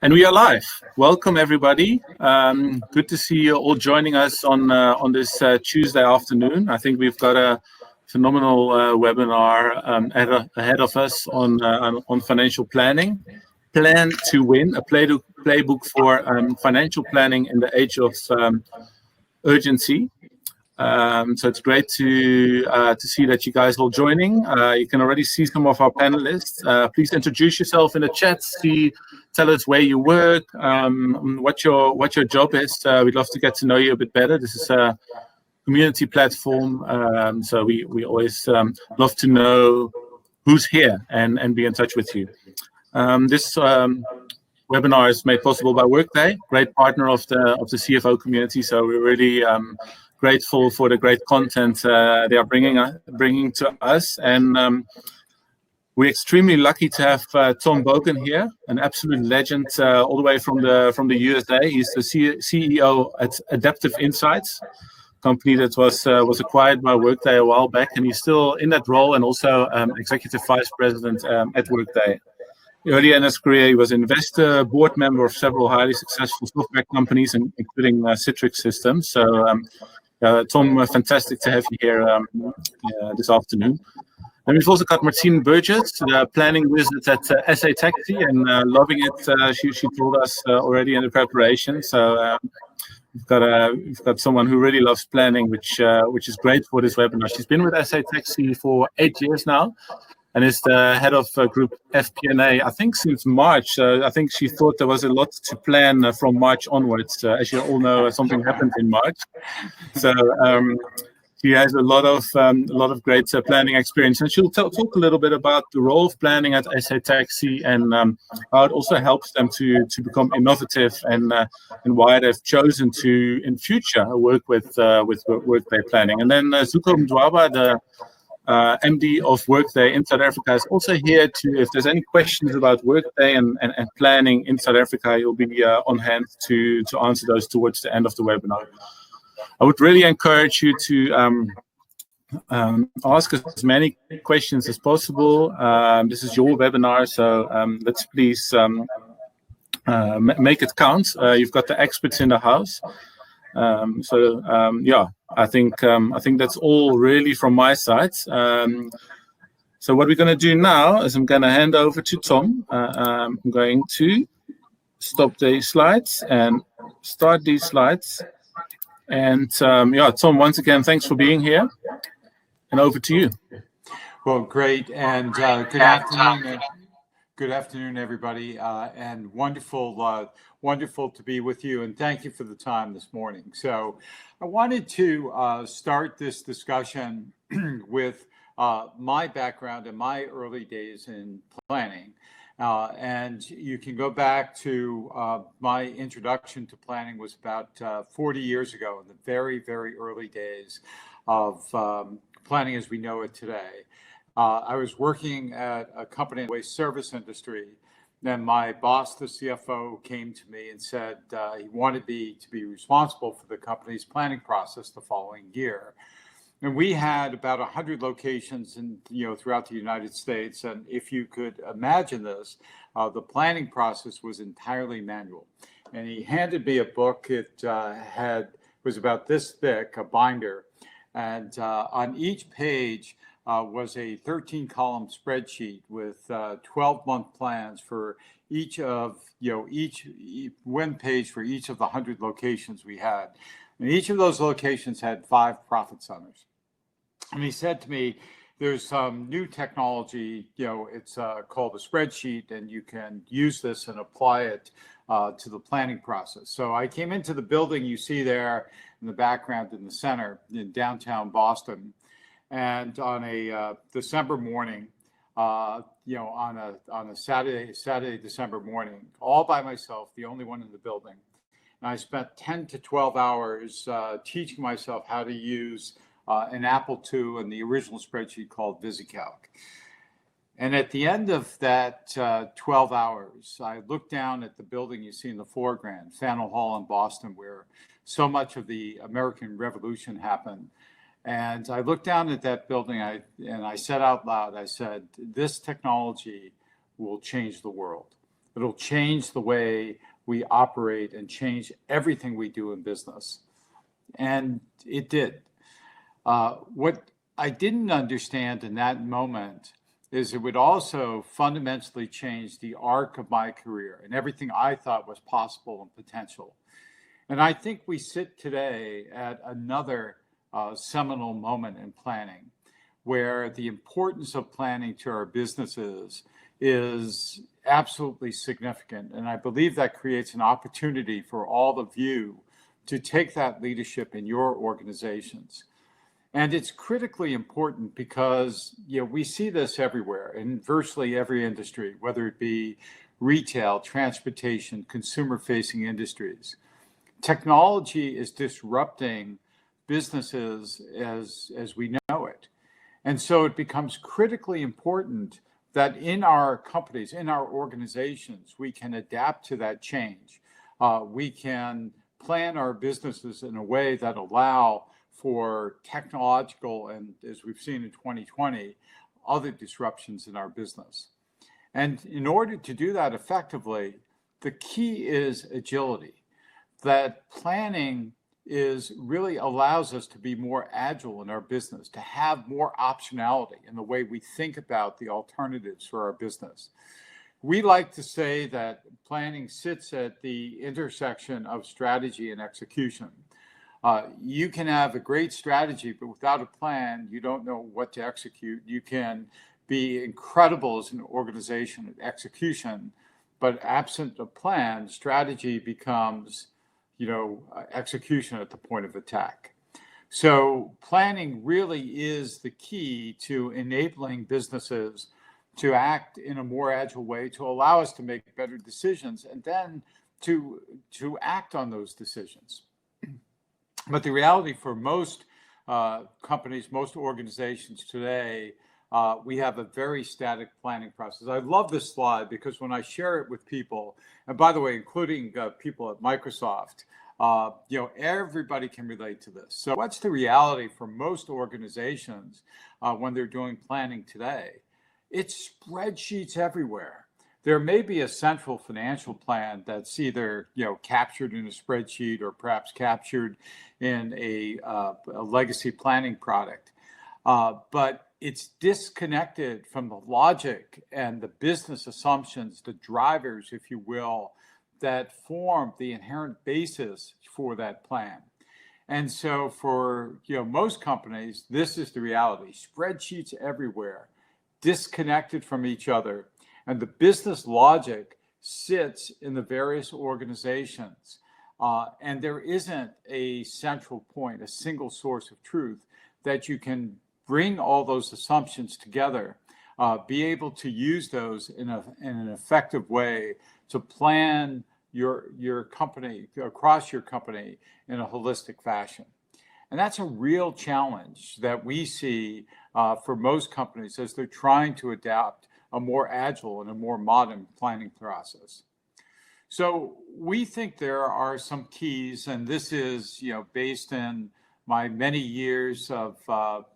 And we are live. Welcome, everybody. Good to see you all joining us on this Tuesday afternoon. I think we've got a phenomenal webinar ahead of us on financial planning. Plan to win, a playbook for financial planning in the age of urgency. So it's great to see that you guys all joining. You can already see some of our panelists. Please introduce yourself in the chat. Tell us where you work, what your job is. We'd love to get to know you a bit better. This is a community platform, so we always love to know who's here and be in touch with you. This webinar is made possible by Workday, great partner of the CFO community. So we're really grateful for the great content they are bringing to us, and we're extremely lucky to have Tom Bogan here, an absolute legend, all the way from the USA. He's the CEO at Adaptive Insights, company that was acquired by Workday a while back, and he's still in that role, and also executive vice president at Workday. Earlier in his career, he was an investor, board member of several highly successful software companies, including Citrix Systems. So, Tom, fantastic to have you here this afternoon. And we've also got Martine Burgess, the planning wizard at SA Taxi, and loving it. She told us already in the preparation. So we've got someone who really loves planning, which is great for this webinar. She's been with SA Taxi for 8 years now, and is the head of group FP&A, I think, since March. I think she thought there was a lot to plan from March onwards. As you all know, something happened in March. So she has a lot of great planning experience, and she'll talk a little bit about the role of planning at SA Taxi, and how it also helps them to become innovative, and why they've chosen to in future work with Workday Planning. And then Zuko Mdwaba, the MD of Workday in South Africa, is also here to, if there's any questions about Workday and planning in South Africa, he'll be on hand to answer those towards the end of the webinar. I would really encourage you to ask as many questions as possible. This is your webinar, so let's please make it count. You've got the experts in the house. Yeah, I think that's all really from my side. So what we're going to do now is I'm going to hand over to Tom. I'm going to stop the slides and start these slides. And yeah, Tom, once again, thanks for being here. And over to you. Well, great, and good afternoon. Good afternoon, everybody, and wonderful to be with you, and thank you for the time this morning. So I wanted to start this discussion with my background and my early days in planning. And you can go back to my introduction to planning was about 40 years ago, in the very, very early days of planning as we know it today. I was working at a company in the waste service industry. Then my boss, the CFO, came to me and said he wanted me to be responsible for the company's planning process the following year. And we had about 100 locations throughout the United States. And if you could imagine this, the planning process was entirely manual. And he handed me a book. It was about this thick, a binder. And on each page was a 13-column spreadsheet with 12-month plans for each one page for each of the 100 locations we had. And each of those locations had 5 profit centers. And he said to me, there's some new technology, it's called a spreadsheet, and you can use this and apply it to the planning process. So I came into the building you see there in the background in the center in downtown Boston. And on a December morning, on a Saturday December morning, all by myself, the only one in the building. And I spent 10 to 12 hours teaching myself how to use an Apple II and the original spreadsheet called VisiCalc. And at the end of that 12 hours, I looked down at the building you see in the foreground, Faneuil Hall in Boston, where so much of the American Revolution happened. And I looked down at that building and I said out loud, I said, this technology will change the world. It'll change the way we operate and change everything we do in business. And it did. What I didn't understand in that moment is it would also fundamentally change the arc of my career and everything I thought was possible and potential. And I think we sit today at another seminal moment in planning, where the importance of planning to our businesses is absolutely significant. And I believe that creates an opportunity for all of you to take that leadership in your organizations. And it's critically important because we see this everywhere in virtually every industry, whether it be retail, transportation, consumer-facing industries. Technology is disrupting businesses as we know it. And so it becomes critically important that in our companies, in our organizations, we can adapt to that change. We can plan our businesses in a way that allow for technological and, as we've seen in 2020, other disruptions in our business. And in order to do that effectively, the key is agility. That planning really allows us to be more agile in our business, to have more optionality in the way we think about the alternatives for our business. We like to say that planning sits at the intersection of strategy and execution. You can have a great strategy, but without a plan, you don't know what to execute. You can be incredible as an organization at execution, but absent a plan, strategy becomes execution at the point of attack. So planning really is the key to enabling businesses to act in a more agile way, to allow us to make better decisions, and then to act on those decisions. But the reality for most companies, most organizations today, we have a very static planning process. I love this slide because when I share it with people, and by the way, including people at Microsoft, everybody can relate to this. So what's the reality for most organizations when they're doing planning today? It's spreadsheets everywhere. There may be a central financial plan that's either captured in a spreadsheet or perhaps captured in a legacy planning product, but it's disconnected from the logic and the business assumptions, the drivers, if you will, that form the inherent basis for that plan. And so for most companies, this is the reality. Spreadsheets everywhere, disconnected from each other. And the business logic sits in the various organizations. And there isn't a central point, a single source of truth that you can bring all those assumptions together, be able to use those in an effective way to plan your company, across your company in a holistic fashion. And that's a real challenge that we see for most companies as they're trying to adapt a more agile and a more modern planning process. So we think there are some keys, and this is based in my many years of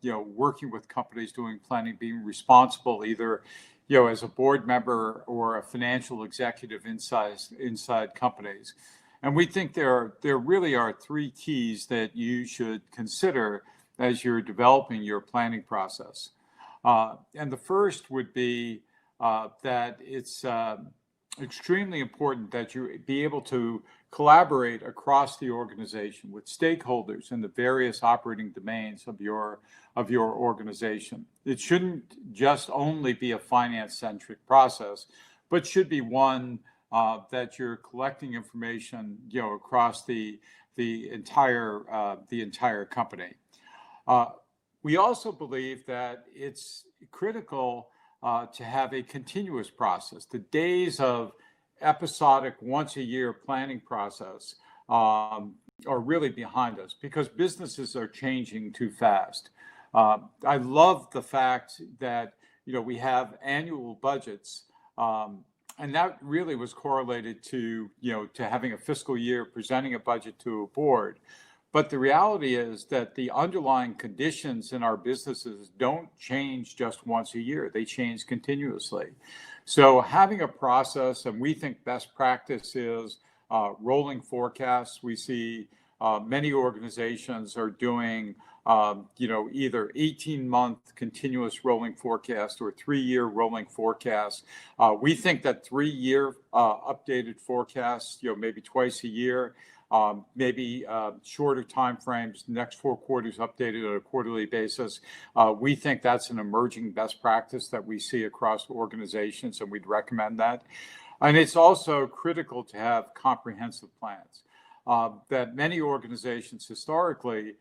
working with companies doing planning, being responsible either as a board member or a financial executive inside companies. And we think there really are three keys that you should consider as you're developing your planning process. And the first would be that it's extremely important that you be able to collaborate across the organization with stakeholders in the various operating domains of your organization. It shouldn't just only be a finance-centric process, but should be one that you're collecting information across the entire company. We also believe that it's critical to have a continuous process. The days of episodic once-a-year planning process are really behind us because businesses are changing too fast. I love the fact that we have annual budgets, and that really was correlated to having a fiscal year, presenting a budget to a board. But the reality is that the underlying conditions in our businesses don't change just once a year. They change continuously. So having a process, and we think best practice is rolling forecasts. We see many organizations are doing either 18-month continuous rolling forecast or 3-year rolling forecast. We think that 3-year updated forecasts, maybe twice a year, maybe shorter time frames, next 4 quarters updated on a quarterly basis. We think that's an emerging best practice that we see across organizations, and we'd recommend that. And it's also critical to have comprehensive plans. That many organizations historically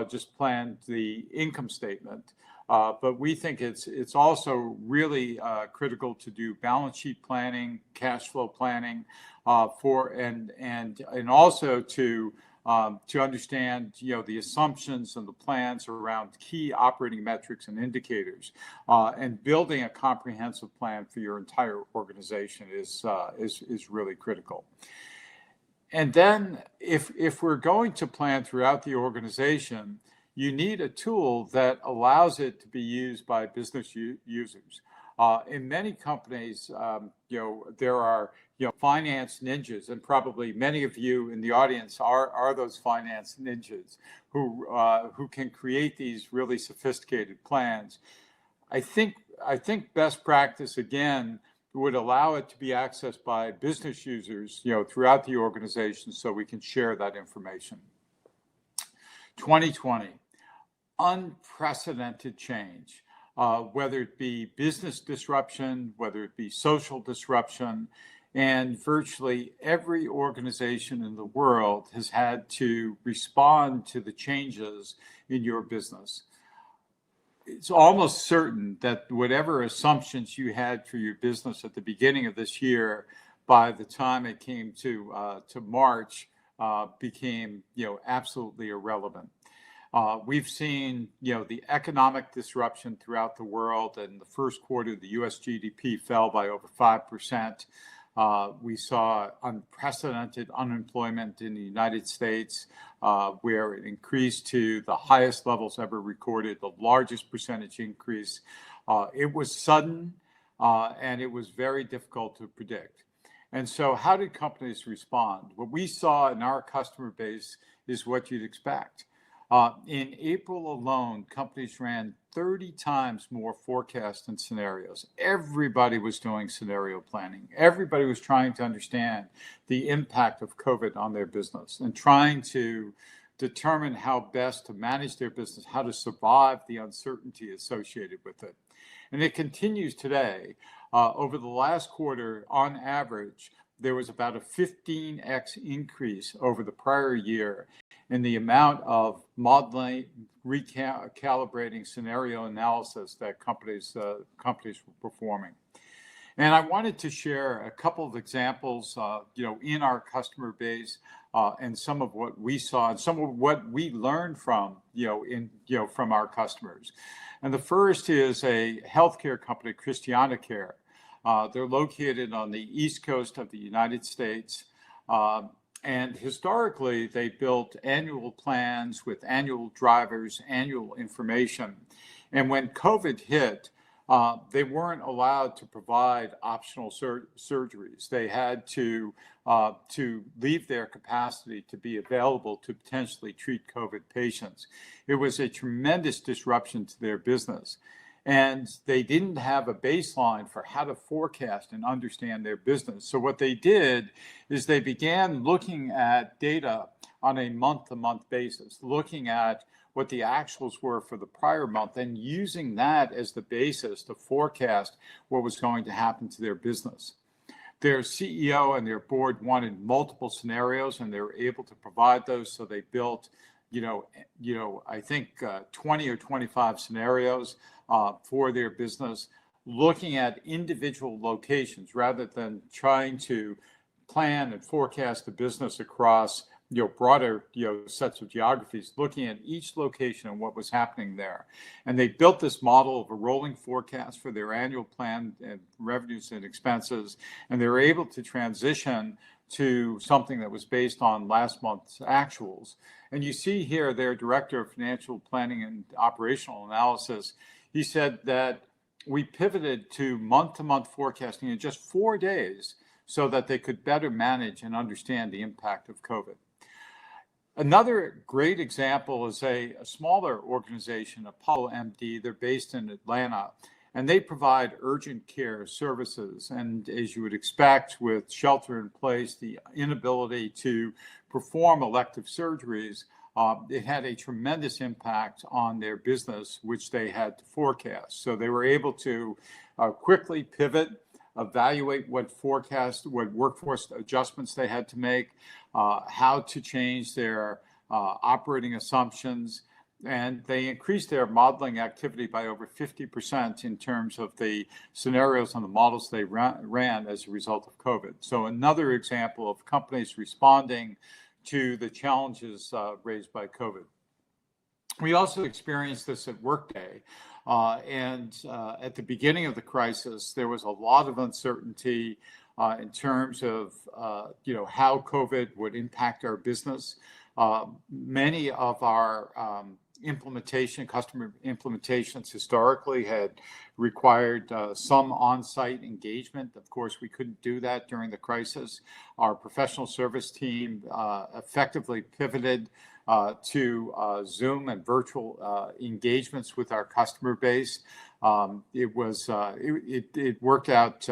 just planned the income statement. But we think it's also really critical to do balance sheet planning, cash flow planning, and also to understand the assumptions and the plans around key operating metrics and indicators, and building a comprehensive plan for your entire organization is really critical. And then if we're going to plan throughout the organization, you need a tool that allows it to be used by business users. In many companies, there are finance ninjas, and probably many of you in the audience are those finance ninjas who can create these really sophisticated plans. I think best practice again would allow it to be accessed by business users, throughout the organization, so we can share that information. 2020, unprecedented change, whether it be business disruption, whether it be social disruption, and virtually every organization in the world has had to respond to the changes in your business. It's almost certain that whatever assumptions you had for your business at the beginning of this year, by the time it came to March, became absolutely irrelevant. We've seen the economic disruption throughout the world. In the first quarter, the U.S. GDP fell by over 5%. We saw unprecedented unemployment in the United States, where it increased to the highest levels ever recorded, the largest percentage increase. It was sudden, and it was very difficult to predict. And so how did companies respond? What we saw in our customer base is what you'd expect. In April alone, companies ran 30 times more forecasts and scenarios. Everybody was doing scenario planning. Everybody was trying to understand the impact of COVID on their business and trying to determine how best to manage their business, how to survive the uncertainty associated with it. And it continues today. Over the last quarter, on average, there was about a 15x increase over the prior year in the amount of modeling, recalibrating scenario analysis that companies were performing. And I wanted to share a couple of examples, in our customer base, and some of what we saw and some of what we learned from, from our customers. And the first is a healthcare company, Christiana Care. They're located on the East Coast of the United States. And historically, they built annual plans with annual drivers, annual information. And when COVID hit, they weren't allowed to provide optional surgeries. They had to leave their capacity to be available to potentially treat COVID patients. It was a tremendous disruption to their business. And they didn't have a baseline for how to forecast and understand their business. So what they did is they began looking at data on a month-to-month basis, looking at what the actuals were for the prior month and using that as the basis to forecast what was going to happen to their business. Their CEO and their board wanted multiple scenarios, and they were able to provide those. So they built, I think 20 or 25 scenarios for their business, looking at individual locations rather than trying to plan and forecast the business across broader sets of geographies, looking at each location and what was happening there. And they built this model of a rolling forecast for their annual plan and revenues and expenses, and they were able to transition to something that was based on last month's actuals. And you see here their director of financial planning and operational analysis. He said that we pivoted to month-to-month forecasting in just 4 days so that they could better manage and understand the impact of COVID. Another great example is a smaller organization, Apollo MD. They're based in Atlanta, and they provide urgent care services. And as you would expect with shelter in place, the inability to perform elective surgeries, it had a tremendous impact on their business, which they had to forecast. So they were able to quickly pivot, evaluate what workforce adjustments they had to make, how to change their operating assumptions, and they increased their modeling activity by over 50% in terms of the scenarios and the models they ran as a result of COVID. So another example of companies responding to the challenges raised by COVID. We also experienced this at Workday. And at the beginning of the crisis, there was a lot of uncertainty in terms of how COVID would impact our business. Many of our customer implementations historically had required some on-site engagement. Of course, we couldn't do that during the crisis. Our professional service team effectively pivoted to Zoom and virtual engagements with our customer base. It worked out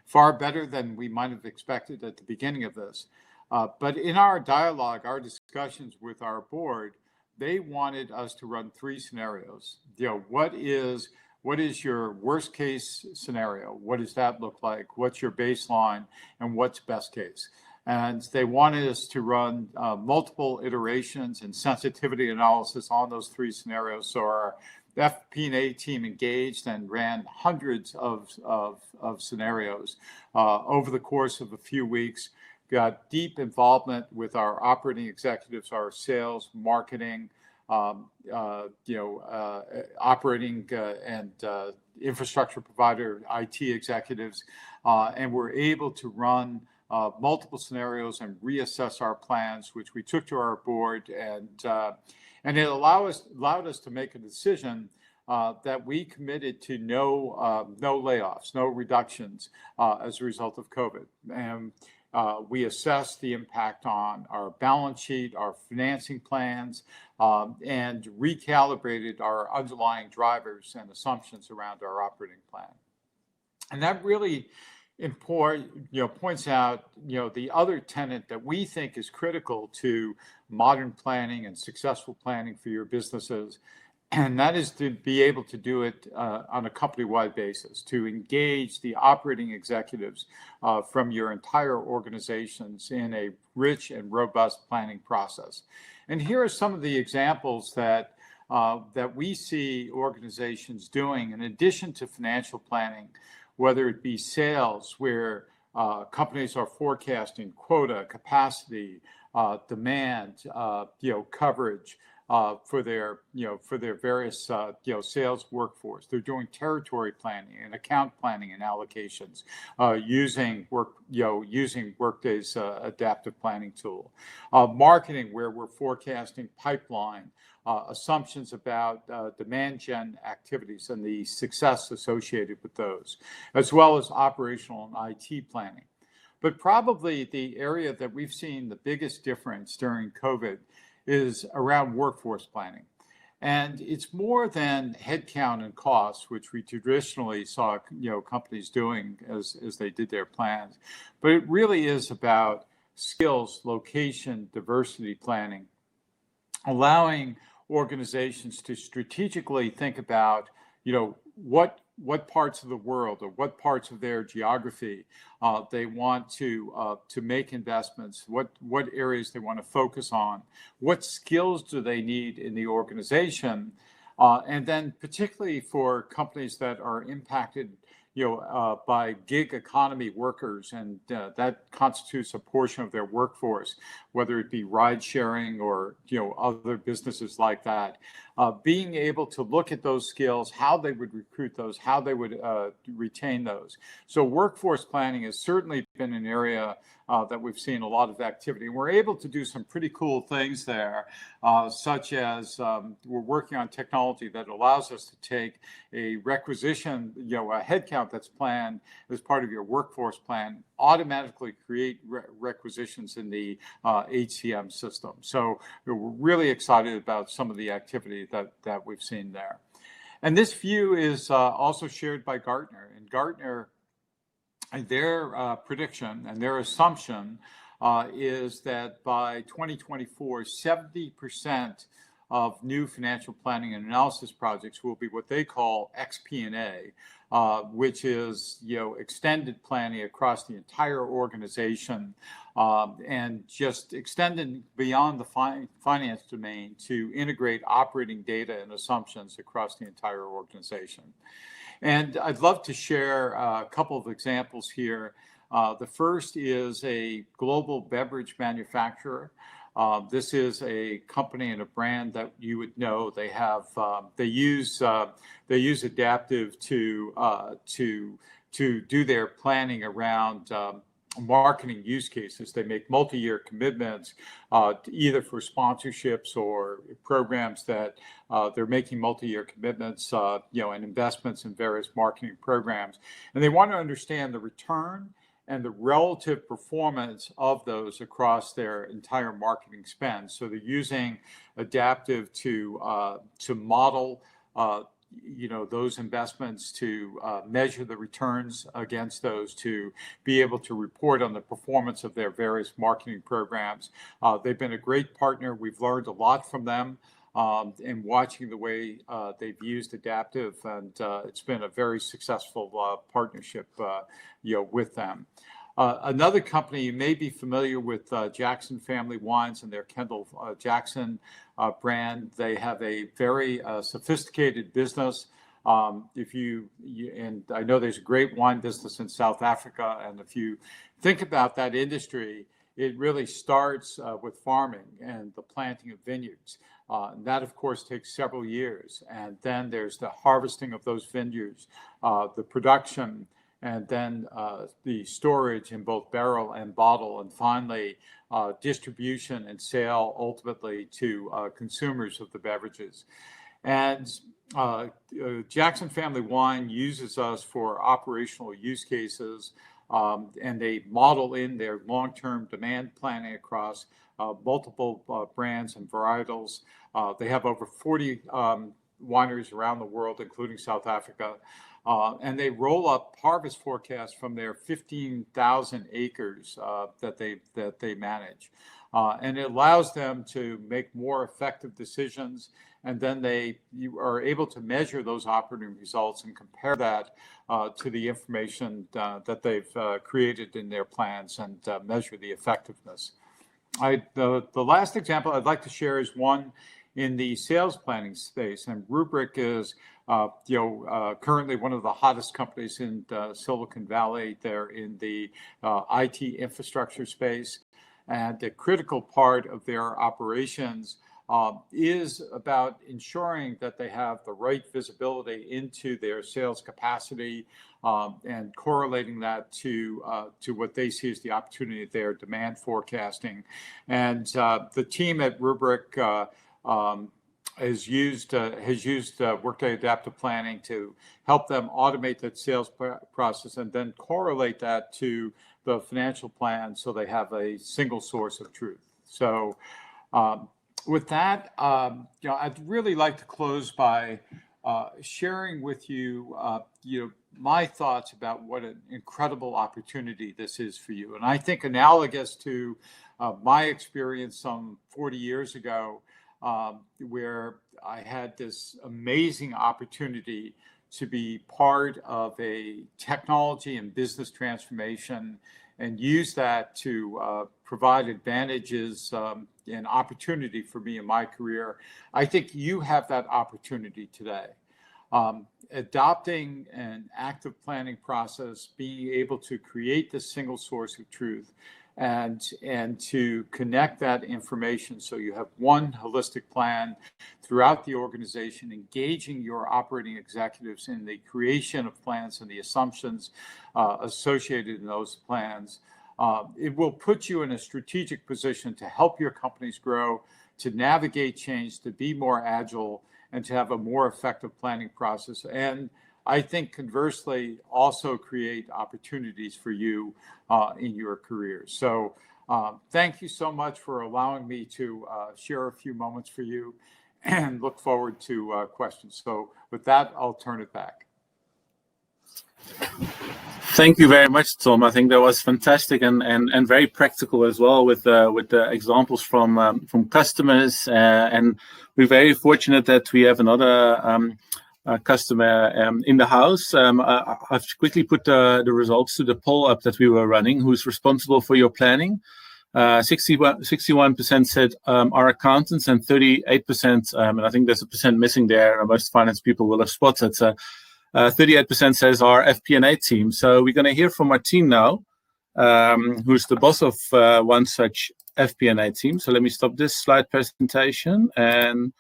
far better than we might have expected at the beginning of this. But in our dialogue, our discussions with our board, they wanted us to run 3 scenarios. What is your worst case scenario? What does that look like? What's your baseline? And what's best case? And they wanted us to run multiple iterations and sensitivity analysis on those 3 scenarios. So our FP&A team engaged and ran hundreds of scenarios over the course of a few weeks. Got deep involvement with our operating executives, our sales, marketing, operating and infrastructure provider, IT executives, and we're able to run multiple scenarios and reassess our plans, which we took to our board, and it allowed us to make a decision that we committed to no layoffs, no reductions as a result of COVID. And we assessed the impact on our balance sheet, our financing plans, and recalibrated our underlying drivers and assumptions around our operating plan. And that really points out the other tenet that we think is critical to modern planning and successful planning for your businesses. And that is to be able to do it on a company-wide basis, to engage the operating executives from your entire organizations in a rich and robust planning process. And here are some of the examples that we see organizations doing in addition to financial planning, whether it be sales, where companies are forecasting quota, capacity, demand, coverage, for their various sales workforce. They're doing territory planning and account planning and allocations using Workday's adaptive planning tool. Marketing, where we're forecasting pipeline, assumptions about demand gen activities and the success associated with those, as well as operational and IT planning. But probably the area that we've seen the biggest difference during COVID is around workforce planning. And it's more than headcount and costs, which we traditionally saw companies doing as they did their plans. But it really is about skills, location, diversity planning, allowing organizations to strategically think about what parts of the world or what parts of their geography they want to make investments, what areas they want to focus on, what skills do they need in the organization, and then particularly for companies that are impacted by gig economy workers, and that constitutes a portion of their workforce, whether it be ride sharing or other businesses like that. being able to look at those skills, how they would recruit those, how they would retain those. So workforce planning has certainly been an area that we've seen a lot of activity. And we're able to do some pretty cool things there, such as we're working on technology that allows us to take a requisition, a headcount that's planned as part of your workforce plan, automatically create requisitions in the HCM system. So we're really excited about some of the activity that we've seen there. And this view is also shared by Gartner. And Gartner, their prediction and their assumption is that by 2024, 70% of new financial planning and analysis projects will be what they call XP&A, which is extended planning across the entire organization, and just extended beyond the finance domain to integrate operating data and assumptions across the entire organization. And I'd love to share a couple of examples here. The first is a global beverage manufacturer. This is a company and a brand that you would know. They have they use Adaptive to do their planning around marketing use cases. They make multi-year commitments, either for sponsorships or programs that they're making multi-year commitments, and investments in various marketing programs. And they want to understand the return and the relative performance of those across their entire marketing spend. So they're using Adaptive to model those investments, to measure the returns against those, to be able to report on the performance of their various marketing programs. They've been a great partner. We've learned a lot from them in watching the way they've used Adaptive, and it's been a very successful partnership with them. Another company, you may be familiar with Jackson Family Wines and their Kendall Jackson brand. They have a very sophisticated business. And I know there's a great wine business in South Africa, and if you think about that industry, it really starts with farming and the planting of vineyards. And that, of course, takes several years. And then there's the harvesting of those vineyards, the production, and then the storage in both barrel and bottle, and finally distribution and sale ultimately to consumers of the beverages. And Jackson Family Wine uses us for operational use cases, and they model in their long-term demand planning across multiple brands and varietals. They have over 40 wineries around the world, including South Africa. And they roll up harvest forecasts from their 15,000 acres that they manage. And it allows them to make more effective decisions. And then you are able to measure those operating results and compare that to the information that they've created in their plans, and measure the effectiveness. The last example I'd like to share is one in the sales planning space, and Rubrik is currently one of the hottest companies in Silicon Valley. They're in the IT infrastructure space, and a critical part of their operations is about ensuring that they have the right visibility into their sales capacity, and correlating that to what they see as the opportunity of their demand forecasting. And the team at Rubrik has used Workday Adaptive Planning to help them automate that sales process, and then correlate that to the financial plan, so they have a single source of truth. So with that, I'd really like to close by sharing with you, my thoughts about what an incredible opportunity this is for you. And I think analogous to my experience some 40 years ago, where I had this amazing opportunity to be part of a technology and business transformation, and use that to provide advantages and opportunity for me in my career. I think you have that opportunity today. Adopting an active planning process, being able to create this single source of truth, and to connect that information so you have one holistic plan throughout the organization, engaging your operating executives in the creation of plans and the assumptions associated in those plans. It will put you in a strategic position to help your companies grow, to navigate change, to be more agile, and to have a more effective planning process. And I think conversely also create opportunities for you in your careers. So thank you so much for allowing me to share a few moments for you, and look forward to questions. So with that, I'll turn it back. Thank you very much, Tom. I think that was fantastic and very practical as well with the examples from customers. And we're very fortunate that we have another customer in the house. I've quickly put the results to the poll up that we were running. Who's responsible for your planning? 61% said our accountants, and 38%, and I think there's a percent missing there. Most finance people will have spotted. 38% says our FP&A team. So we're going to hear from Martine now, who's the boss of one such FP&A team. So let me stop this slide presentation, and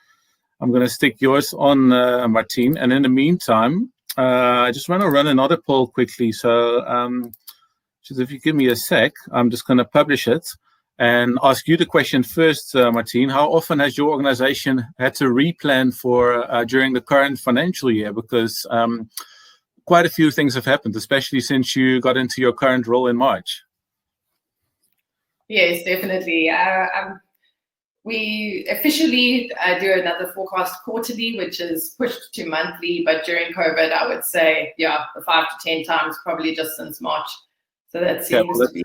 I'm going to stick yours on, Martine. And in the meantime, I just want to run another poll quickly. So just if you give me a sec, I'm just going to publish it and ask you the question first, Martine. How often has your organization had to replan for during the current financial year? Because quite a few things have happened, especially since you got into your current role in March. Yes, definitely. We officially do another forecast quarterly, which is pushed to monthly. But during COVID, I would say, 5 to 10 times, probably just since March. So that seems to be.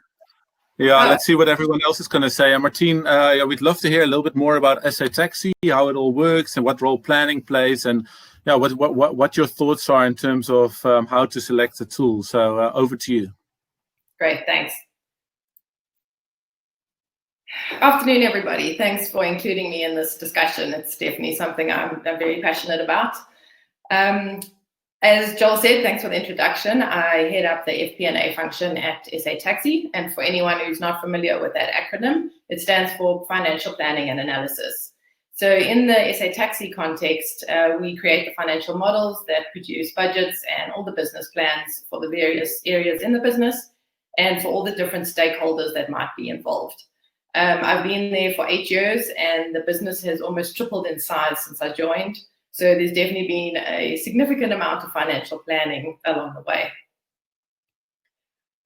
Yeah, let's see what everyone else is going to say. Martine, we'd love to hear a little bit more about SA Taxi, how it all works, and what role planning plays, and what your thoughts are in terms of how to select the tool. So over to you. Great, thanks. Afternoon, everybody. Thanks for including me in this discussion. It's definitely something I'm very passionate about. As Joel said, thanks for the introduction. I head up the FP&A function at SA Taxi. And for anyone who's not familiar with that acronym, it stands for Financial Planning and Analysis. So in the SA Taxi context, we create the financial models that produce budgets and all the business plans for the various areas in the business and for all the different stakeholders that might be involved. I've been there for 8 years, and the business has almost tripled in size since I joined. So there's definitely been a significant amount of financial planning along the way.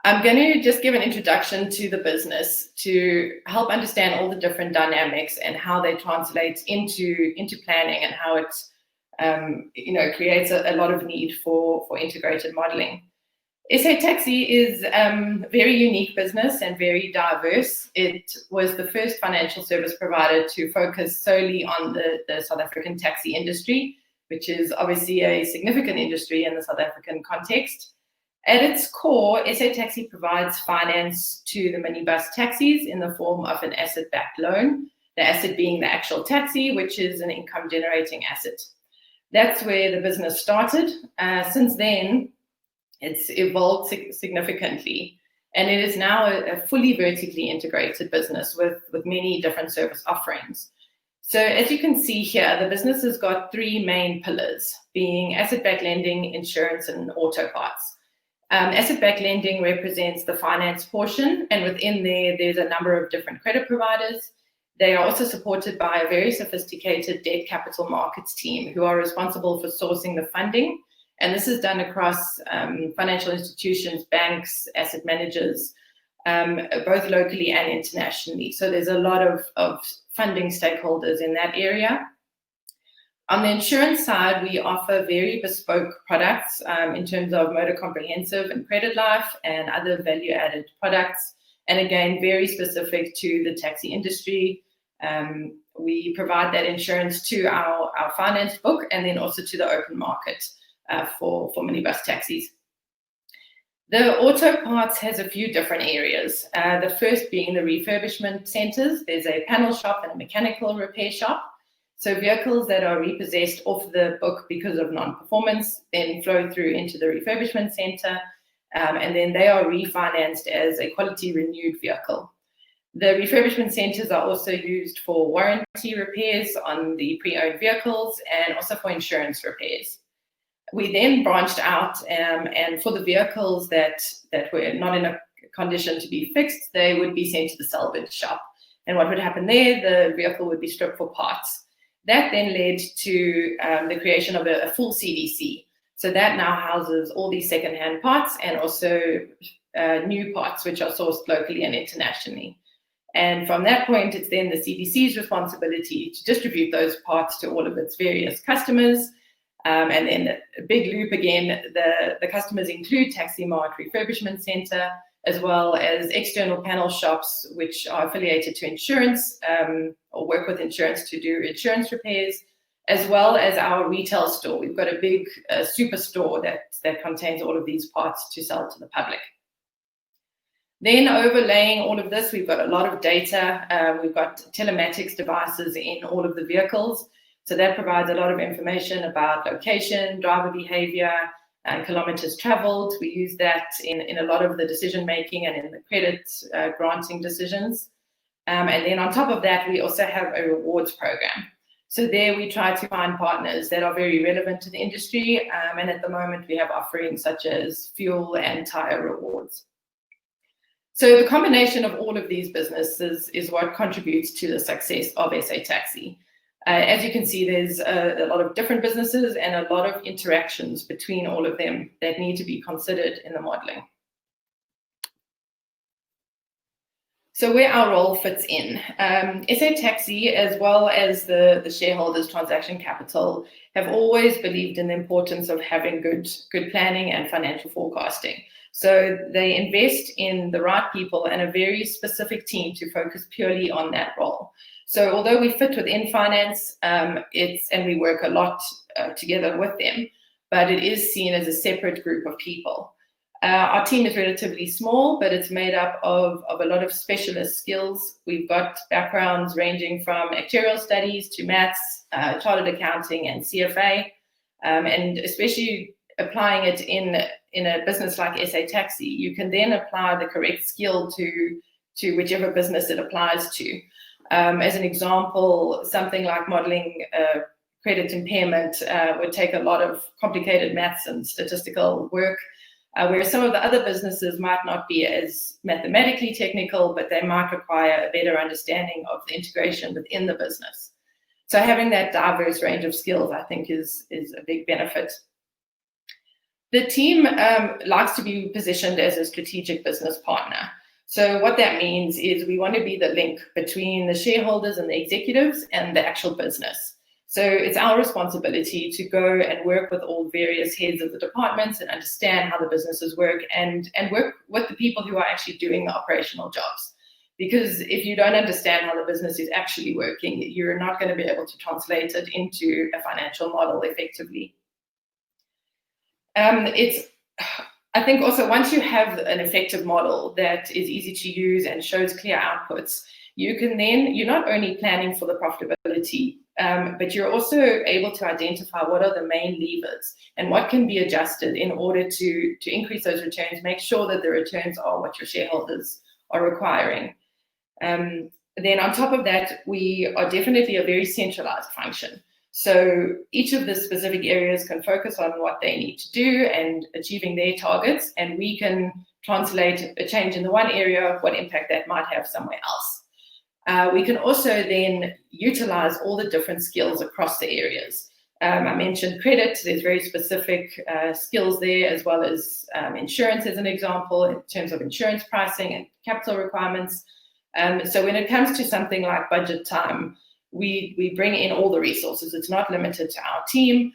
I'm going to just give an introduction to the business to help understand all the different dynamics and how they translate into planning, and how it creates a lot of need for integrated modeling. SA Taxi is a very unique business and very diverse. It was the first financial service provider to focus solely on the South African taxi industry, which is obviously a significant industry in the South African context. At its core, SA Taxi provides finance to the minibus taxis in the form of an asset-backed loan, the asset being the actual taxi, which is an income-generating asset. That's where the business started. Since then, it's evolved significantly, and it is now a fully vertically integrated business with many different service offerings. So as you can see here, the business has got 3 main pillars, being asset-backed lending, insurance, and auto parts. Asset-backed lending represents the finance portion, and within there's a number of different credit providers. They are also supported by a very sophisticated debt capital markets team who are responsible for sourcing the funding. And this is done across financial institutions, banks, asset managers, both locally and internationally. So there's a lot of funding stakeholders in that area. On the insurance side, we offer very bespoke products in terms of motor comprehensive and credit life and other value-added products. And again, very specific to the taxi industry. We provide that insurance to our finance book and then also to the open market for minibus taxis. The auto parts has a few different areas. The first being the refurbishment centers. There's a panel shop and a mechanical repair shop. So vehicles that are repossessed off the book because of non-performance then flow through into the refurbishment center, and then they are refinanced as a quality renewed vehicle. The refurbishment centers are also used for warranty repairs on the pre-owned vehicles and also for insurance repairs. We then branched out, and for the vehicles that were not in a condition to be fixed, they would be sent to the salvage shop. And what would happen there, the vehicle would be stripped for parts. That then led to the creation of a full CDC. So that now houses all these secondhand parts and also new parts which are sourced locally and internationally. And from that point, it's then the CDC's responsibility to distribute those parts to all of its various customers. And then a big loop again, the customers include Taxi Mart Refurbishment Center, as well as external panel shops, which are affiliated to insurance or work with insurance to do insurance repairs, as well as our retail store. We've got a big superstore that contains all of these parts to sell to the public. Then overlaying all of this, we've got a lot of data. We've got telematics devices in all of the vehicles. So that provides a lot of information about location, driver behavior, and kilometers traveled. We use that in a lot of the decision making and in the credit granting decisions. And then on top of that, we also have a rewards program. So there we try to find partners that are very relevant to the industry. And at the moment, we have offerings such as fuel and tire rewards. So the combination of all of these businesses is what contributes to the success of SA Taxi. As you can see, there's a lot of different businesses and a lot of interactions between all of them that need to be considered in the modeling. So where our role fits in. SA Taxi, as well as the shareholders' transaction capital, have always believed in the importance of having good planning and financial forecasting. So they invest in the right people and a very specific team to focus purely on that role. So although we fit within finance, and we work a lot together with them, but it is seen as a separate group of people. Our team is relatively small, but it's made up of a lot of specialist skills. We've got backgrounds ranging from actuarial studies to maths, chartered accounting, and CFA, and especially applying it in a business like SA Taxi, you can then apply the correct skill to whichever business it applies to. As an example, something like modeling credit impairment would take a lot of complicated maths and statistical work, whereas some of the other businesses might not be as mathematically technical, but they might require a better understanding of the integration within the business. So having that diverse range of skills, I think, is a big benefit. The team likes to be positioned as a strategic business partner. So what that means is we want to be the link between the shareholders and the executives and the actual business. So it's our responsibility to go and work with all various heads of the departments and understand how the businesses work and work with the people who are actually doing the operational jobs. Because if you don't understand how the business is actually working, you're not going to be able to translate it into a financial model effectively. I think also once you have an effective model that is easy to use and shows clear outputs, you're not only planning for the profitability, but you're also able to identify what are the main levers and what can be adjusted in order to increase those returns, make sure that the returns are what your shareholders are requiring. Then on top of that, we are definitely a very centralized function. So each of the specific areas can focus on what they need to do and achieving their targets, and we can translate a change in the one area, what impact that might have somewhere else. We can also then utilize all the different skills across the areas. I mentioned credit, there's very specific skills there, as well as insurance as an example, in terms of insurance pricing and capital requirements. So when it comes to something like budget time, we bring in all the resources. It's not limited to our team.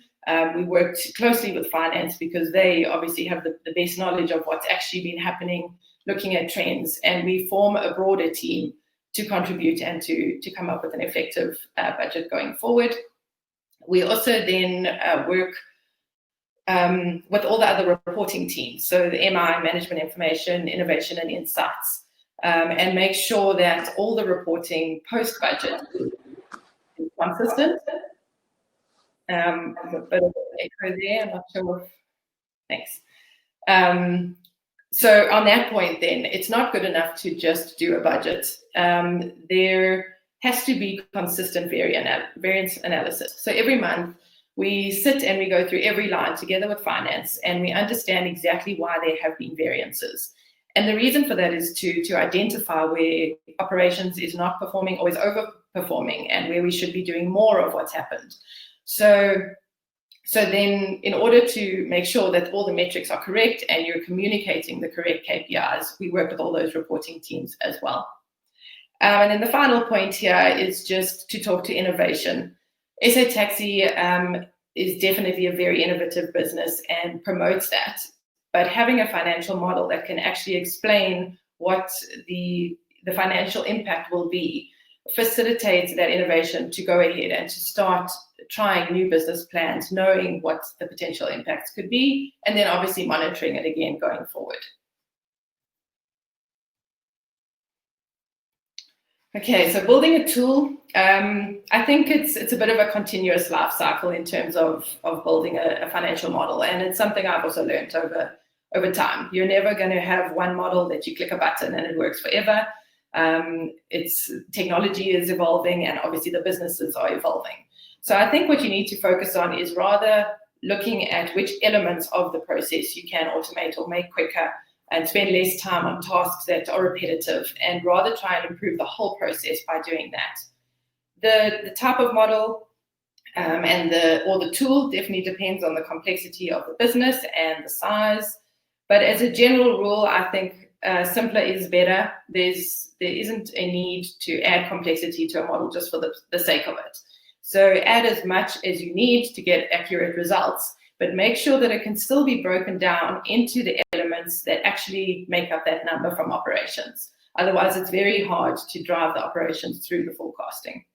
We work closely with finance because they obviously have the best knowledge of what's actually been happening, looking at trends, and we form a broader team to contribute and to come up with an effective budget going forward. We also then work with all the other reporting teams, so the MI, Management Information, Innovation and Insights, and make sure that all the reporting post-budget is consistent. A bit of echo there, I'm not sure if, thanks. So on that point, then, it's not good enough to just do a budget. There has to be consistent variance analysis. So every month, we sit and we go through every line together with finance, and we understand exactly why there have been variances. And the reason for that is to identify where operations is not performing or is overperforming, and where we should be doing more of what's happened. So then, in order to make sure that all the metrics are correct and you're communicating the correct KPIs, we work with all those reporting teams as well. And then the final point here is just to talk to innovation. SA Taxi is definitely a very innovative business and promotes that. But having a financial model that can actually explain what the financial impact will be facilitates that innovation to go ahead and to start trying new business plans, knowing what the potential impacts could be, and then obviously monitoring it again going forward. Okay, so building a tool, I think it's a bit of a continuous life cycle in terms of building a financial model, and it's something I've also learned over time. You're never going to have one model that you click a button and it works forever. Technology is evolving, and obviously the businesses are evolving. So I think what you need to focus on is rather looking at which elements of the process you can automate or make quicker, and spend less time on tasks that are repetitive, and rather try and improve the whole process by doing that. The type of model or the tool definitely depends on the complexity of the business and the size. But as a general rule, I think simpler is better. There isn't a need to add complexity to a model just for the sake of it. So add as much as you need to get accurate results, but make sure that it can still be broken down into the elements that actually make up that number from operations. Otherwise, it's very hard to drive the operations through the forecasting.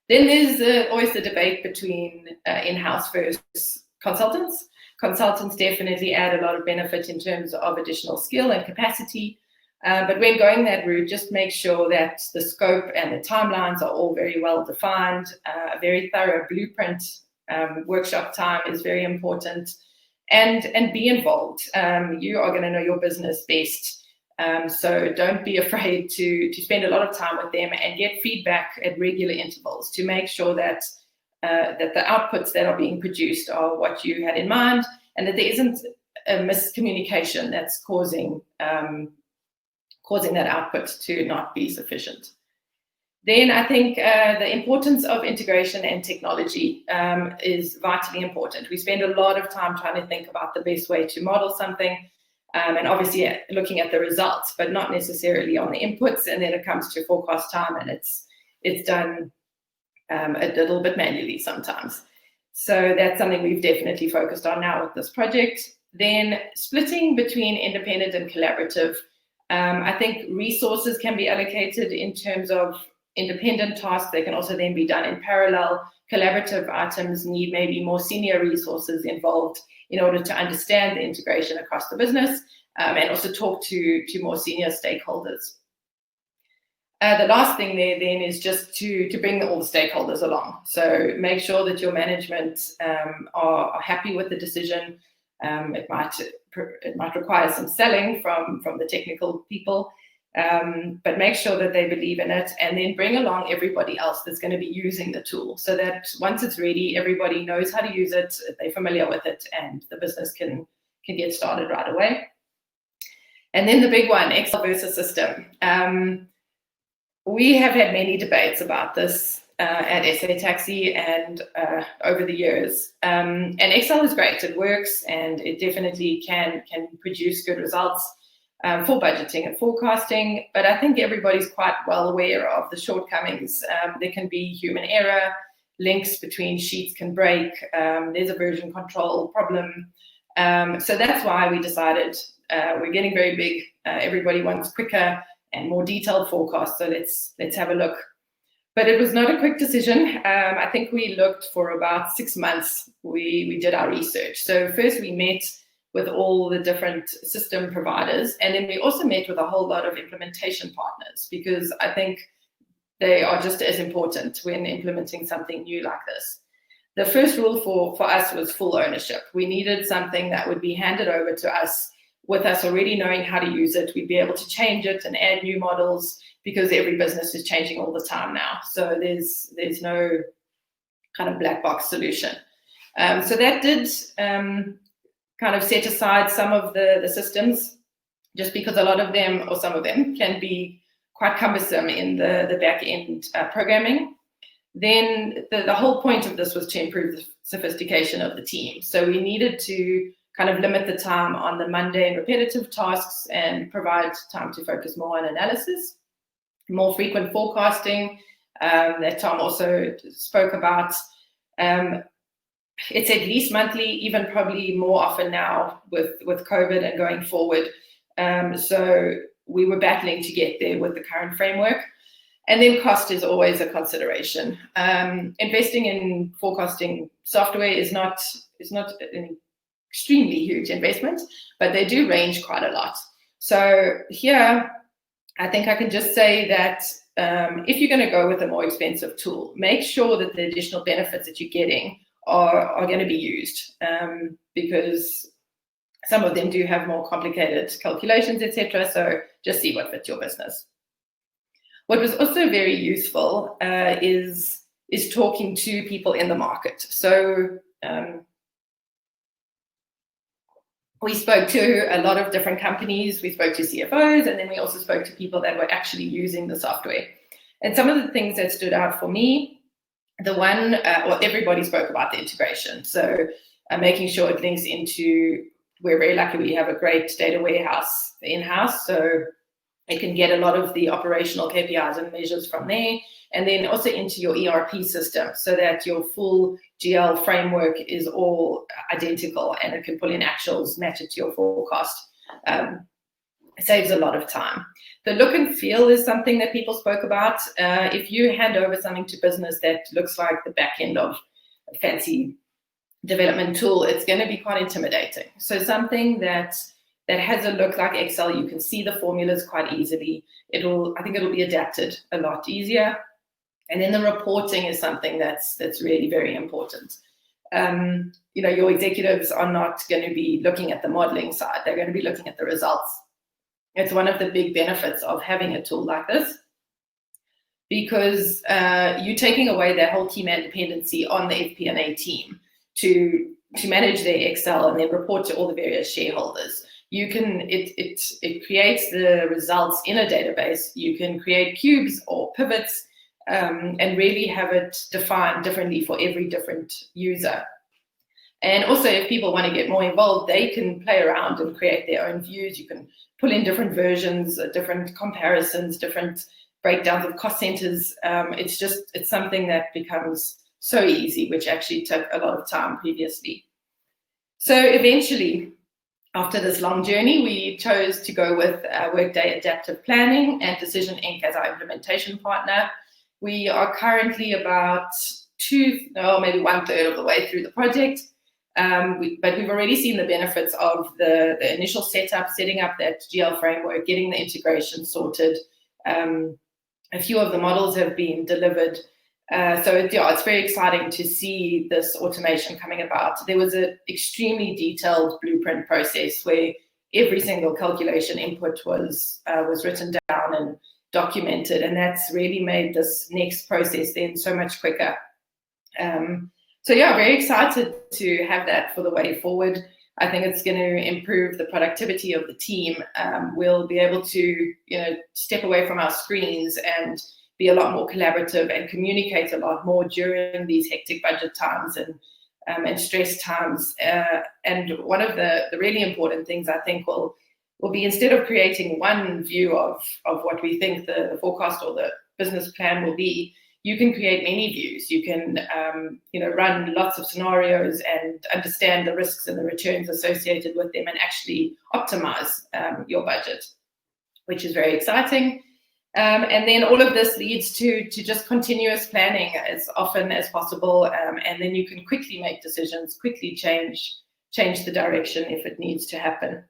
Then there's always the debate between in-house versus consultants. Consultants definitely add a lot of benefit in terms of additional skill and capacity. But when going that route, just make sure that the scope and the timelines are all very well defined. A very thorough blueprint workshop time is very important, and be involved. You are going to know your business best, so don't be afraid to spend a lot of time with them and get feedback at regular intervals to make sure that the outputs that are being produced are what you had in mind, and that there isn't a miscommunication that's causing that output to not be sufficient. Then I think the importance of integration and technology is vitally important. We spend a lot of time trying to think about the best way to model something, and obviously looking at the results, but not necessarily on the inputs. And then it comes to forecast time, and it's done a little bit manually sometimes. So that's something we've definitely focused on now with this project. Then splitting between independent and collaborative. I think resources can be allocated in terms of independent tasks. They can also then be done in parallel. Collaborative items need maybe more senior resources involved in order to understand the integration across the business, and also talk to more senior stakeholders. The last thing there then is just to bring all the stakeholders along. So make sure that your management are happy with the decision. It might require some selling from the technical people, but make sure that they believe in it, and then bring along everybody else that's going to be using the tool, so that once it's ready, everybody knows how to use it, they're familiar with it, and the business can get started right away. And then the big one, Excel versus system. We have had many debates about this at SA Taxi and over the years. And Excel is great, it works, and it definitely can produce good results for budgeting and forecasting. But I think everybody's quite well aware of the shortcomings. There can be human error, links between sheets can break, there's a version control problem. So that's why we decided we're getting very big. Everybody wants quicker and more detailed forecasts, so let's have a look. But it was not a quick decision. I think we looked for about 6 months. We did our research. So first we met with all the different system providers, and then we also met with a whole lot of implementation partners, because I think they are just as important when implementing something new like this. The first rule for us was full ownership. We needed something that would be handed over to us with us already knowing how to use it, we'd be able to change it and add new models, because every business is changing all the time now. So there's no kind of black box solution. So that did kind of set aside some of the systems, just because a lot of them, or some of them, can be quite cumbersome in the back end programming. Then the whole point of this was to improve the sophistication of the team. So we needed to kind of limit the time on the mundane repetitive tasks and provide time to focus more on analysis, more frequent forecasting that Tom also spoke about. It's at least monthly, even probably more often now with COVID and going forward. So we were battling to get there with the current framework. And then cost is always a consideration. Investing in forecasting software is not an extremely huge investment, but they do range quite a lot. So here, I think I can just say that if you're going to go with a more expensive tool, make sure that the additional benefits that you're getting are going to be used, because some of them do have more complicated calculations, etc. So just see what fits your business. What was also very useful is talking to people in the market. So we spoke to a lot of different companies. We spoke to CFOs, and then we also spoke to people that were actually using the software. And some of the things that stood out for me, well, everybody spoke about the integration. So making sure it links into, we're very lucky we have a great data warehouse in-house. So it can get a lot of the operational KPIs and measures from there, and then also into your ERP system, so that your full GL framework is all identical and it can pull in actuals, match it to your forecast. It saves a lot of time. The look and feel is something that people spoke about. If you hand over something to business that looks like the back end of a fancy development tool, it's going to be quite intimidating. So something that has a look like Excel, you can see the formulas quite easily. I think it'll be adapted a lot easier. And then the reporting is something that's really very important. Your executives are not going to be looking at the modeling side. They're going to be looking at the results. It's one of the big benefits of having a tool like this, because you're taking away that whole key man dependency on the FP&A team to manage their Excel and then report to all the various shareholders. It creates the results in a database. You can create cubes or pivots and really have it defined differently for every different user. And also, if people want to get more involved, they can play around and create their own views. You can pull in different versions, different comparisons, different breakdowns of cost centers. It's something that becomes so easy, which actually took a lot of time previously. So eventually, after this long journey, we chose to go with Workday Adaptive Planning and Decision Inc. as our implementation partner. We are currently about maybe 1/3 of the way through the project. But we've already seen the benefits of the initial setup, setting up that GL framework, getting the integration sorted. A few of the models have been delivered. It's very exciting to see this automation coming about. There was an extremely detailed blueprint process where every single calculation input was written down and documented, and that's really made this next process then so much quicker. Very excited to have that for the way forward. I think it's going to improve the productivity of the team. We'll be able to, step away from our screens and be a lot more collaborative and communicate a lot more during these hectic budget times and stress times. And one of the really important things I think will be, instead of creating one view of what we think the forecast or the business plan will be, you can create many views. You can, run lots of scenarios and understand the risks and the returns associated with them and actually optimize your budget, which is very exciting. And then all of this leads to just continuous planning as often as possible. And then you can quickly make decisions, quickly change the direction if it needs to happen.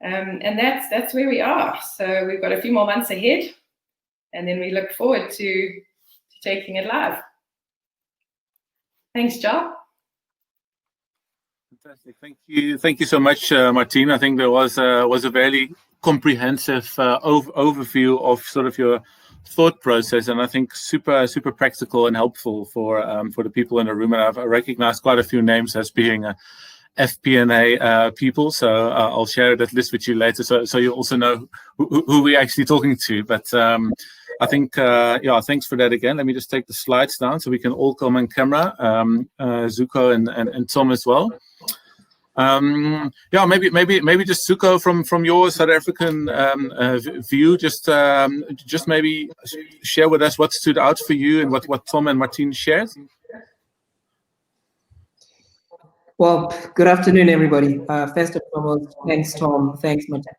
And that's where we are. So we've got a few more months ahead, and then we look forward to taking it live. Thanks, Joel. Fantastic. Thank you so much, Martine. I think there was a very comprehensive overview of sort of your thought process, and I think super practical and helpful for the people in the room. And I've recognized quite a few names as being FP&A people, so I'll share that list with you later, so you also know who we're actually talking to. But I think thanks for that again. Let me just take the slides down so we can all come on camera, Zuko and Tom as well. Maybe just Zuko from your South African view, just maybe share with us what stood out for you and what Tom and Martine shared. Well, good afternoon, everybody. First and foremost, thanks, Tom. Thanks, Martine.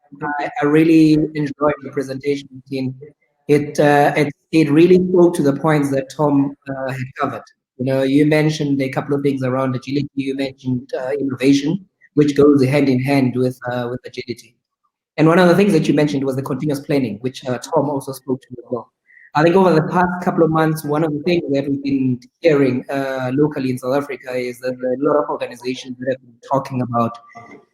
I really enjoyed the presentation, Martine. It really spoke to the points that Tom had covered. You mentioned a couple of things around agility. You mentioned innovation, which goes hand in hand with agility. And one of the things that you mentioned was the continuous planning, which Tom also spoke to as well. I think over the past couple of months, one of the things that we've been hearing locally in South Africa is that there are a lot of organizations that have been talking about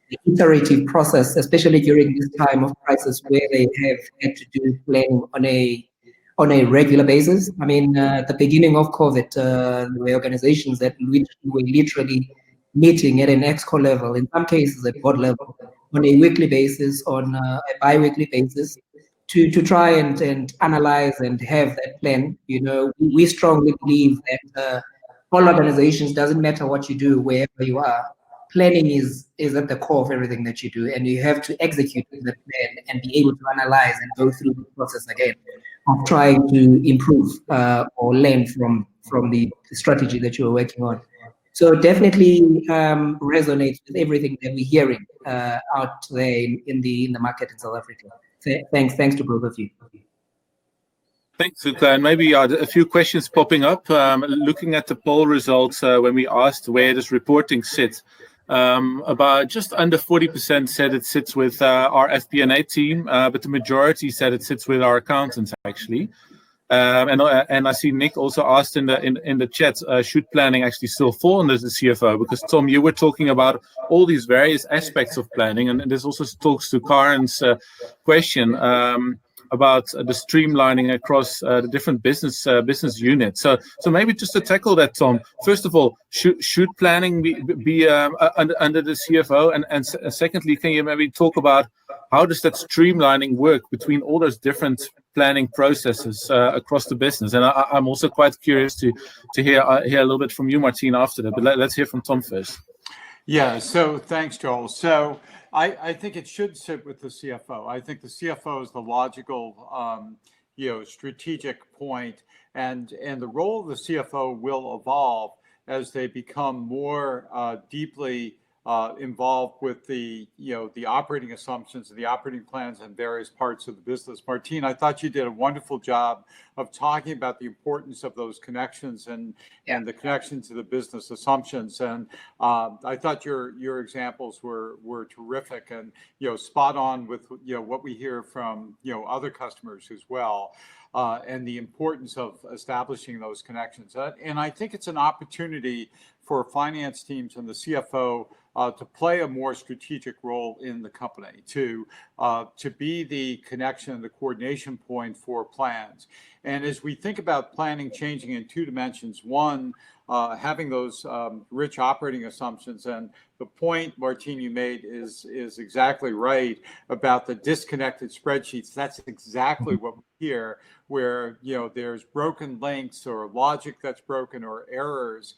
the iterative process, especially during this time of crisis where they have had to do planning on a regular basis. I mean, at the beginning of COVID, there were organizations that were literally meeting at an exco level, in some cases at board level, on a weekly basis, on a bi-weekly basis, to try and analyze and have that plan. We strongly believe that all organizations, doesn't matter what you do, wherever you are, planning is at the core of everything that you do, and you have to execute the plan and be able to analyze and go through the process again of trying to improve or learn from the strategy that you are working on. So definitely resonates with everything that we're hearing out there in the market in South Africa. Thanks to both of you. Thanks, Zuko. And maybe a few questions popping up. Looking at the poll results, when we asked where does reporting sit, about just under 40% said it sits with our FP&A team, but the majority said it sits with our accountants, actually. And I see Nick also asked in the chat, should planning actually still fall under the CFO? Because Tom, you were talking about all these various aspects of planning, and this also talks to Karen's question about the streamlining across the different business units. So maybe just to tackle that, Tom. First of all, should planning be under the CFO? And secondly, can you maybe talk about how does that streamlining work between all those different planning processes across the business? And I'm also quite curious to hear a little bit from you, Martine, after that. But let's hear from Tom first. Yeah, so thanks, Joel. So I think it should sit with the CFO. I think the CFO is the logical, strategic point, and the role of the CFO will evolve as they become more deeply involved with the operating assumptions and the operating plans and various parts of the business. Martine, I thought you did a wonderful job of talking about the importance of those connections and the connection to the business assumptions. And I thought your examples were terrific and spot on with what we hear from other customers as well. And the importance of establishing those connections. And I think it's an opportunity for finance teams and the CFO to play a more strategic role in the company, to be the connection, the coordination point for plans. And as we think about planning changing in two dimensions, one, having those rich operating assumptions, and the point, Martine, you made is exactly right about the disconnected spreadsheets. That's exactly what we hear, where there's broken links or logic that's broken or errors.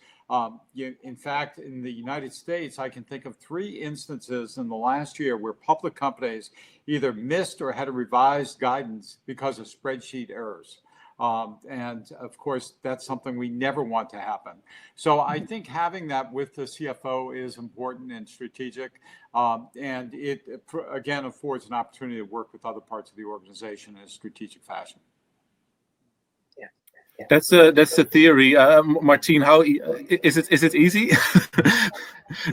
In fact, in the United States, I can think of 3 instances in the last year where public companies either missed or had to revise guidance because of spreadsheet errors. And of course, that's something we never want to happen. So I think having that with the CFO is important and strategic. And it, again, affords an opportunity to work with other parts of the organization in a strategic fashion. Yeah. That's the theory, Martine. How is it easy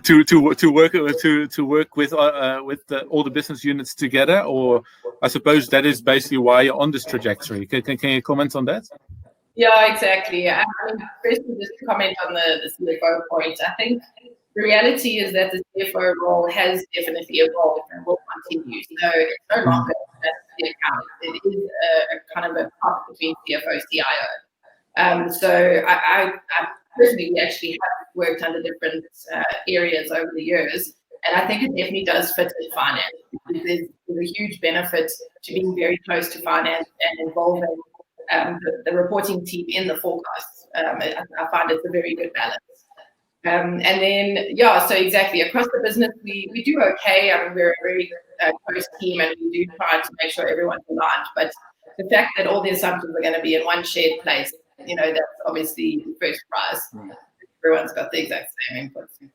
to work with all the business units together, or I suppose that is basically why you're on this trajectory. Can you comment on that? Yeah, exactly. I mean, firstly, just to comment on the CFO point, I think the reality is that the CFO role has definitely evolved and will continue. So it's no longer just the account. It is a kind of a path between CFO, CIO. So I personally actually have worked under different areas over the years, and I think it definitely does fit in finance. There's a huge benefit to being very close to finance and involving the reporting team in the forecasts. I find it's a very good balance. And then, yeah, so exactly, across the business, we do okay. I mean, we're a very close team, and we do try to make sure everyone's aligned. But the fact that all the assumptions are going to be in one shared place, that's obviously the first prize. Right. Everyone's got the exact same inputs.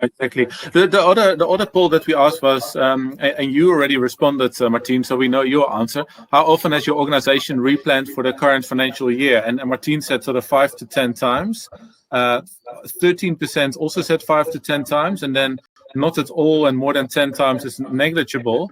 Exactly. The other poll that we asked was, and you already responded, Martine, so we know your answer. How often has your organization replanned for the current financial year? And Martine said sort of 5 to 10 times. 13% also said 5 to 10 times, and then not at all and more than 10 times is negligible.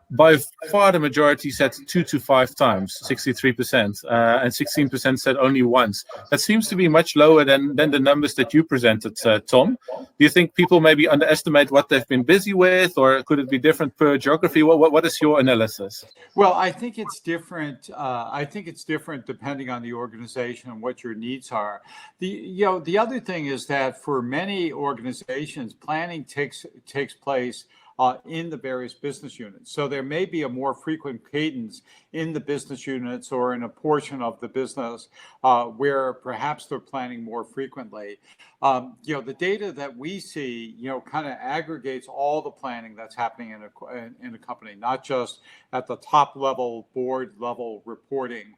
By far, the majority said 2 to 5 times, 63%, and 16% said only once. That seems to be much lower than the numbers that you presented, Tom. Do you think people maybe underestimate what they've been busy with, or could it be different per geography? What is your analysis? Well, I think it's different. I think it's different depending on the organization and what your needs are. The other thing is that for many organizations, planning takes place in the various business units. So there may be a more frequent cadence in the business units or in a portion of the business where perhaps they're planning more frequently. The data that we see, kind of aggregates all the planning that's happening in a company, not just at the top level, board level reporting,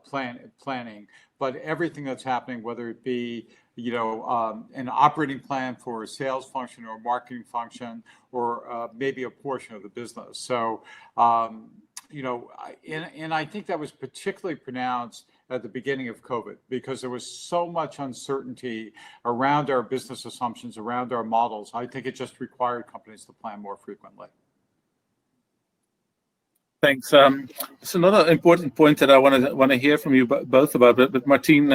planning, but everything that's happening, whether it be an operating plan for a sales function or a marketing function, or maybe a portion of the business. So, and I think that was particularly pronounced at the beginning of COVID, because there was so much uncertainty around our business assumptions, around our models. I think it just required companies to plan more frequently. Thanks. It's another important point that I want to hear from you both about. But Martine,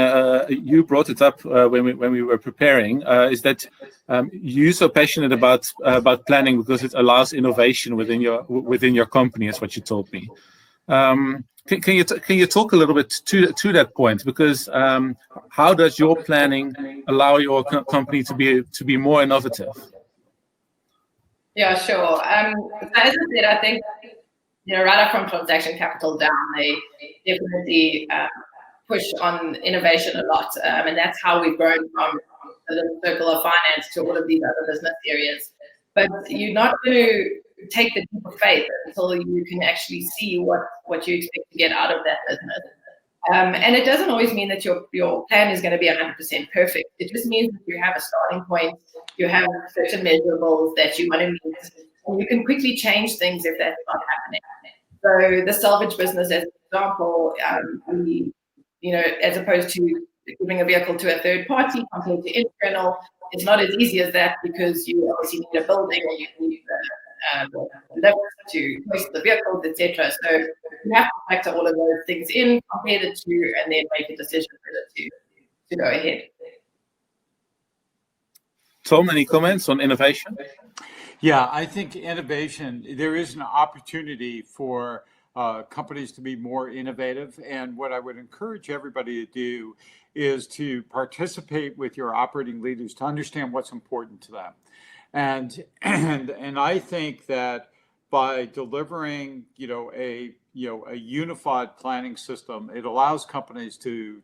you brought it up when we were preparing. Is that you're so passionate about planning because it allows innovation within your company? Is what you told me. Can you talk a little bit to that point? Because how does your planning allow your company to be more innovative? Yeah, sure. As I said, I think right up from transaction capital down, they definitely push on innovation a lot, and that's how we've grown from a little circle of finance to all of these other business areas. But you're not going to take the leap of faith until you can actually see what you expect to get out of that business. And it doesn't always mean that your plan is going to be 100% perfect. It just means that you have a starting point, you have certain measurables that you want to meet, and you can quickly change things if that's not happening. So the salvage business, as an example, as opposed to giving a vehicle to a third party compared to internal, it's not as easy as that, because you obviously need a building, or you need the lifts to hoist the vehicles, etc. So you have to factor all of those things in, compare the two, and then make a decision whether to go ahead. Tom, any comments on innovation? Yeah, I think innovation, there is an opportunity for companies to be more innovative. And what I would encourage everybody to do is to participate with your operating leaders to understand what's important to them. And I think that by delivering, a unified planning system, it allows companies to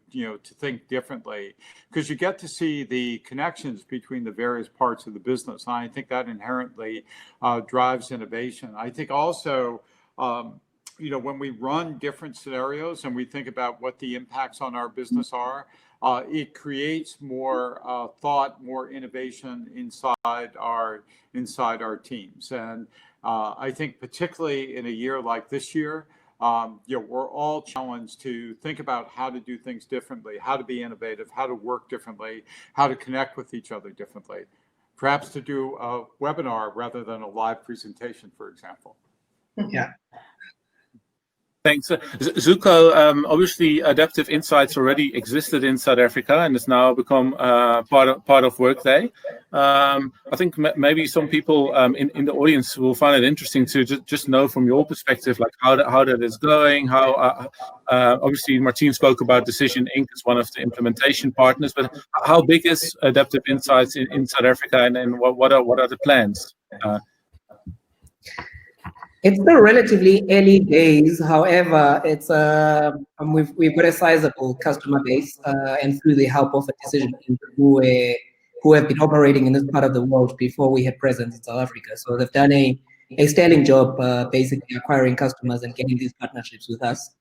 think differently, because you get to see the connections between the various parts of the business. And I think that inherently drives innovation. I think also, when we run different scenarios and we think about what the impacts on our business are, it creates more thought, more innovation inside our teams. And I think particularly in a year like this year, we're all challenged to think about how to do things differently, how to be innovative, how to work differently, how to connect with each other differently. Perhaps to do a webinar rather than a live presentation, for example. Yeah. Thanks. Zuko, obviously Adaptive Insights already existed in South Africa and has now become part of Workday. I think maybe some people in the audience will find it interesting to just know from your perspective, like how that is going, how obviously Martine spoke about Decision Inc. as one of the implementation partners, but how big is Adaptive Insights in South Africa, and what are the plans? It's still relatively early days. However, it's we've got a sizable customer base, and through the help of a Decision who have been operating in this part of the world before we had presence in South Africa. So they've done a sterling job, basically acquiring customers and getting these partnerships with us.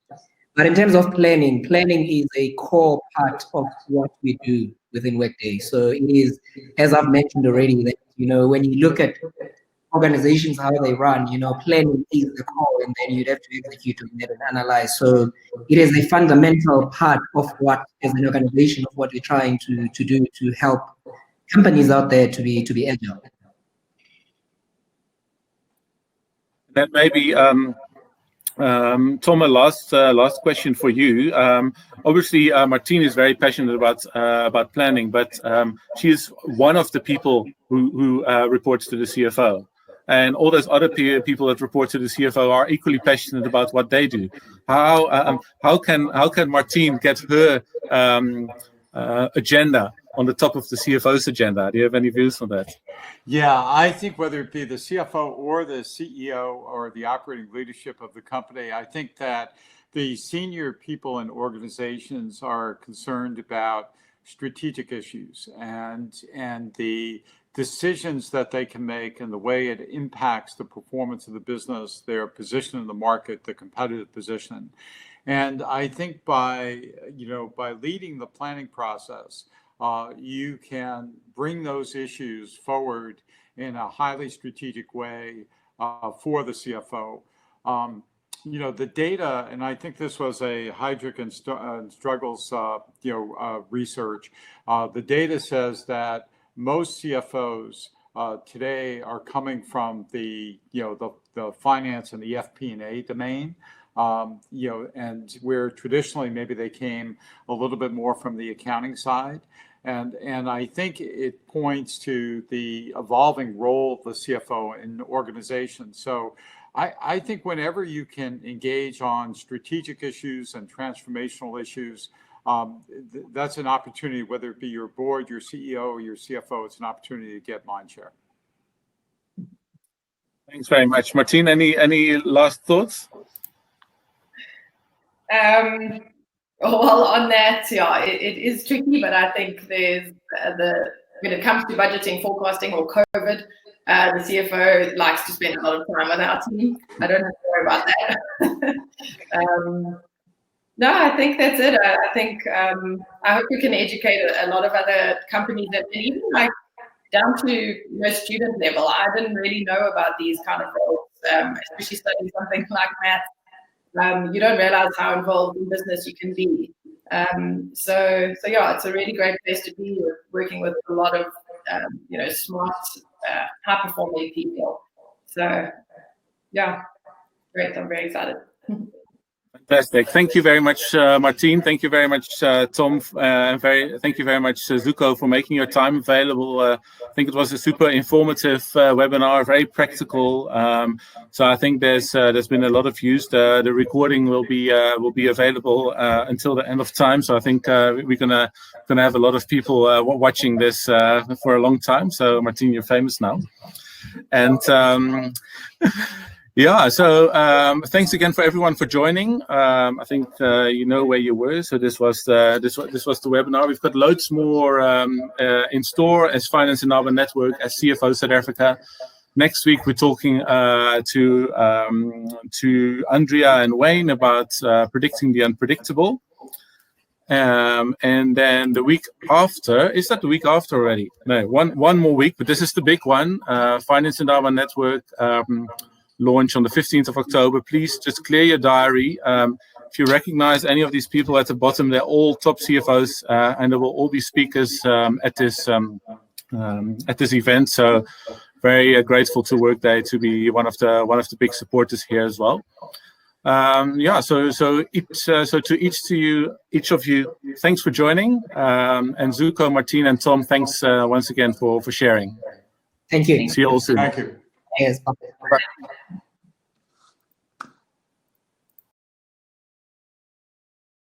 But in terms of planning is a core part of what we do within Workday. So it is, as I've mentioned already, that when you look at organizations, how they run, planning is the core, and then you'd have to execute on that and analyze. So it is a fundamental part of what, as an organization, of what we're trying to do to help companies out there to be agile. That may be Tom, a last question for you. Obviously, Martine is very passionate about planning, but she is one of the people who reports to the CFO. And all those other people that report to the CFO are equally passionate about what they do. How can Martine get her agenda on the top of the CFO's agenda? Do you have any views on that? Yeah, I think whether it be the CFO or the CEO or the operating leadership of the company, I think that the senior people in organizations are concerned about strategic issues and the decisions that they can make and the way it impacts the performance of the business, their position in the market, the competitive position. And I think by leading the planning process, you can bring those issues forward in a highly strategic way for the CFO. The data, and I think this was a Heidrick and Struggles research. The data says that most CFOs today are coming from the finance and the FP&A domain. And where traditionally maybe they came a little bit more from the accounting side. And I think it points to the evolving role of the CFO in organizations. So I think whenever you can engage on strategic issues and transformational issues, that's an opportunity, whether it be your board, your CEO, or your CFO, it's an opportunity to get mind share. Thanks very much. Martine, any last thoughts? Well, on that, yeah, it is tricky, but I think there's when it comes to budgeting, forecasting, or COVID, the CFO likes to spend a lot of time with our team. I don't have to worry about that. No, I think that's it. I think I hope we can educate a lot of other companies, and even like down to student level. I didn't really know about these kind of roles, especially studying something like math. You don't realize how involved in business you can be. So yeah, it's a really great place to be, working with a lot of smart, high-performing people. So yeah, great. I'm very excited. Fantastic. Thank you very much, Martine. Thank you very much, Tom. Thank you very much, Zuko, for making your time available. I think it was a super informative webinar, very practical. So I think there's been a lot of use. The recording will be available until the end of time. So I think we're gonna have a lot of people watching this for a long time. So Martine, you're famous now, and. Yeah, so thanks again for everyone for joining. I think you know where you were. So this was the webinar. We've got loads more in store as Finance Indaba Network, as CFO South Africa. Next week we're talking to Andrea and Wayne about predicting the unpredictable. And then the week after, is that the week after already? No, one more week, but this is the big one. Finance Indaba Network. Launch on the 15th of October. Please just clear your diary. If you recognize any of these people at the bottom, they're all top CFOs, and they will all be speakers at this event. So very grateful to Workday to be one of the big supporters here as well. Yeah, so to each of you, thanks for joining. And Zuko, Martine, and Tom, thanks once again for sharing. Thank you. See you all soon. Thank you. Yes. Bye.